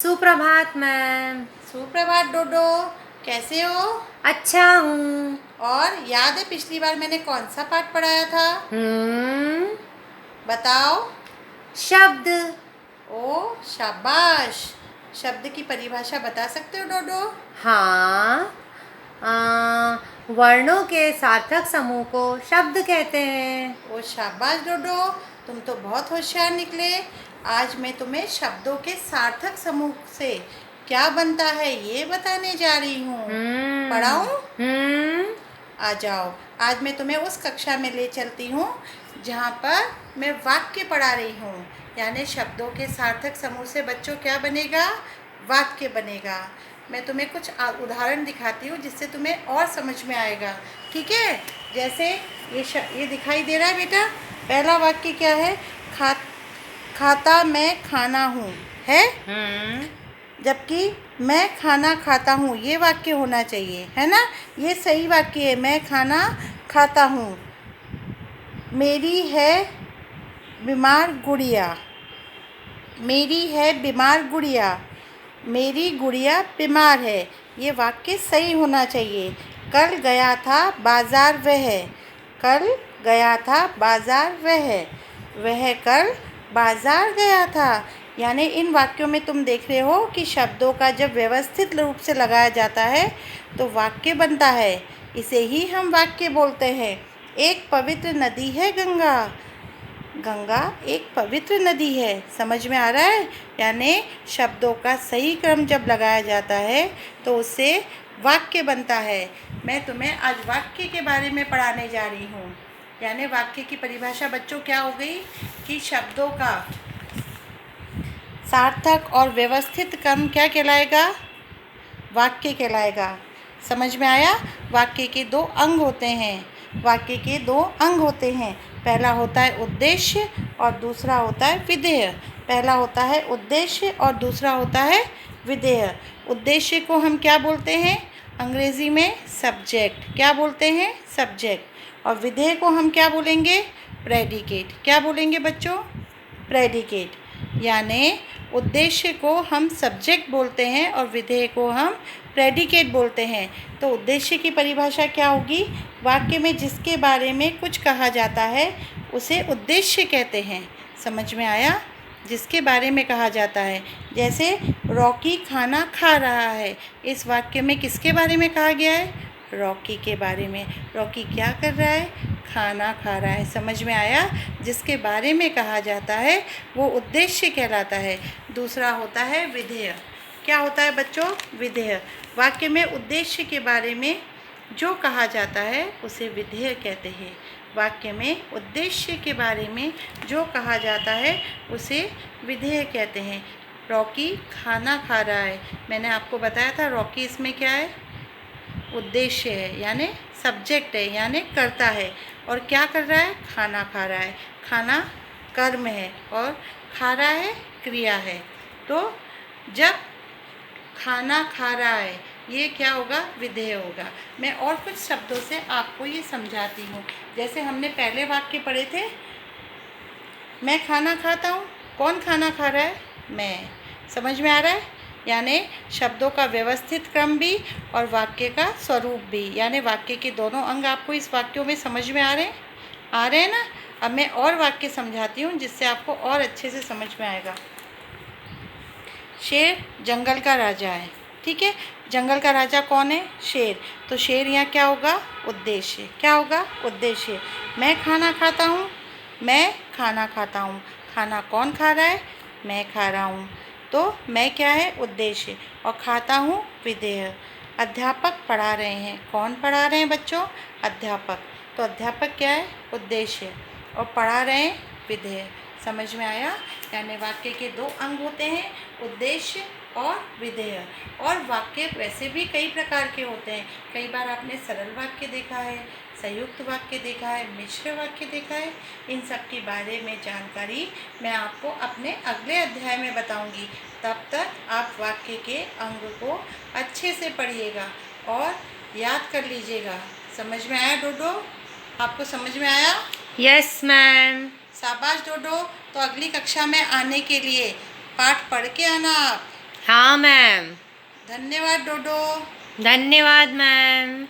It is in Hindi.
सुप्रभात मैम। सुप्रभात डोडो, कैसे हो? अच्छा हूँ। और याद है पिछली बार मैंने कौन सा पाठ पढ़ाया था? बताओ। शब्द। ओ शाबाश। शब्द की परिभाषा बता सकते हो डोडो? हाँ। वर्णों के सार्थक समूह को शब्द कहते हैं। ओ शाबाश डोडो, तुम तो बहुत होशियार निकले। आज मैं तुम्हें शब्दों के सार्थक समूह से क्या बनता है ये बताने जा रही हूँ। पढ़ाऊँ? आ जाओ, आज मैं तुम्हें उस कक्षा में ले चलती हूँ जहाँ पर मैं वाक्य पढ़ा रही हूँ। यानी शब्दों के सार्थक समूह से बच्चों क्या बनेगा? वाक्य बनेगा। मैं तुम्हें कुछ उदाहरण दिखाती हूँ जिससे तुम्हें और समझ में आएगा। ठीक है? जैसे ये दिखाई दे रहा है बेटा। पहला वाक्य क्या है? खाता मैं खाना हूँ, है? जबकि मैं खाना खाता हूँ ये वाक्य होना चाहिए, है ना? ये सही वाक्य है, मैं खाना खाता हूँ। मेरी है बीमार गुड़िया। मेरी है बीमार गुड़िया। मेरी गुड़िया बीमार है। ये वाक्य सही होना चाहिए। कल गया था बाज़ार वह। कल गया था बाज़ार वह। वह कल बाज़ार गया था। यानी इन वाक्यों में तुम देख रहे हो कि शब्दों का जब व्यवस्थित रूप से लगाया जाता है तो वाक्य बनता है। इसे ही हम वाक्य बोलते हैं। एक पवित्र नदी है गंगा। गंगा एक पवित्र नदी है। समझ में आ रहा है? यानी शब्दों का सही क्रम जब लगाया जाता है तो उससे वाक्य बनता है। मैं तुम्हें आज वाक्य के बारे में पढ़ाने जा रही हूँ। यानी वाक्य की परिभाषा बच्चों क्या हो गई कि शब्दों का सार्थक और व्यवस्थित क्रम क्या कहलाएगा? वाक्य कहलाएगा। समझ में आया? वाक्य के दो अंग होते हैं। वाक्य के दो अंग होते हैं। पहला होता है उद्देश्य और दूसरा होता है विधेय। पहला होता है उद्देश्य और दूसरा होता है विधेय। उद्देश्य को हम क्या बोलते हैं? अंग्रेजी में सब्जेक्ट। क्या बोलते हैं? सब्जेक्ट। और विधेय को हम क्या बोलेंगे? प्रेडिकेट। क्या बोलेंगे बच्चों? प्रेडिकेट। यानी उद्देश्य को हम सब्जेक्ट बोलते हैं और विधेय को हम प्रेडिकेट बोलते हैं। तो उद्देश्य की परिभाषा क्या होगी? वाक्य में जिसके बारे में कुछ कहा जाता है उसे उद्देश्य कहते हैं। समझ में आया? जिसके बारे में कहा जाता है। जैसे रॉकी खाना खा रहा है। इस वाक्य में किसके बारे में कहा गया है? रॉकी के बारे में। रॉकी क्या कर रहा है? खाना खा रहा है। समझ में आया? जिसके बारे में कहा जाता है वो उद्देश्य कहलाता है। दूसरा होता है विधेय। क्या होता है बच्चों? विधेय। वाक्य में उद्देश्य के बारे में जो कहा जाता है उसे विधेय कहते हैं। वाक्य में उद्देश्य के बारे में जो कहा जाता है उसे विधेय कहते हैं। रॉकी खाना खा रहा है। मैंने आपको बताया था रॉकी इसमें क्या है? उद्देश्य है, यानी सब्जेक्ट है, यानी करता है। और क्या कर रहा है? खाना खा रहा है। खाना कर्म है और खा रहा है क्रिया है। तो जब खाना खा रहा है ये क्या होगा? विधेय होगा। मैं और कुछ शब्दों से आपको ये समझाती हूँ। जैसे हमने पहले वाक्य पढ़े थे, मैं खाना खाता हूँ। कौन खाना खा रहा है? मैं। समझ में आ रहा है? यानी शब्दों का व्यवस्थित क्रम भी और वाक्य का स्वरूप भी। यानी वाक्य के दोनों अंग आपको इस वाक्यों में समझ में आ रहे हैं? आ रहे हैं ना? अब मैं और वाक्य समझाती हूँ जिससे आपको और अच्छे से समझ में आएगा। शेर जंगल का राजा है। ठीक है? जंगल का राजा कौन है? शेर। तो शेर यहाँ क्या होगा? उद्देश्य। क्या होगा? उद्देश्य। मैं खाना खाता हूँ। मैं खाना खाता हूँ। खाना कौन खा रहा है? मैं खा रहा हूँ। तो मैं क्या है? उद्देश्य। और खाता हूँ विधेय। अध्यापक पढ़ा रहे हैं। कौन पढ़ा रहे हैं बच्चों? अध्यापक। तो अध्यापक क्या है? उद्देश्य। और पढ़ा रहे हैं विधेय। समझ में आया? यानी वाक्य के दो अंग होते हैं, उद्देश्य और विधेय। और वाक्य वैसे भी कई प्रकार के होते हैं। कई बार आपने सरल वाक्य देखा है, संयुक्त वाक्य देखा है, मिश्र वाक्य देखा है। इन सब के बारे में जानकारी मैं आपको अपने अगले अध्याय में बताऊंगी। तब तक आप वाक्य के अंग को अच्छे से पढ़िएगा और याद कर लीजिएगा। समझ में आया डोडो? आपको समझ में आया? Yes ma'am. शाबाश डोडो। तो अगली कक्षा में आने के लिए पाठ पढ़ के आना आप। हाँ मैम। धन्यवाद डोडो। धन्यवाद मैम।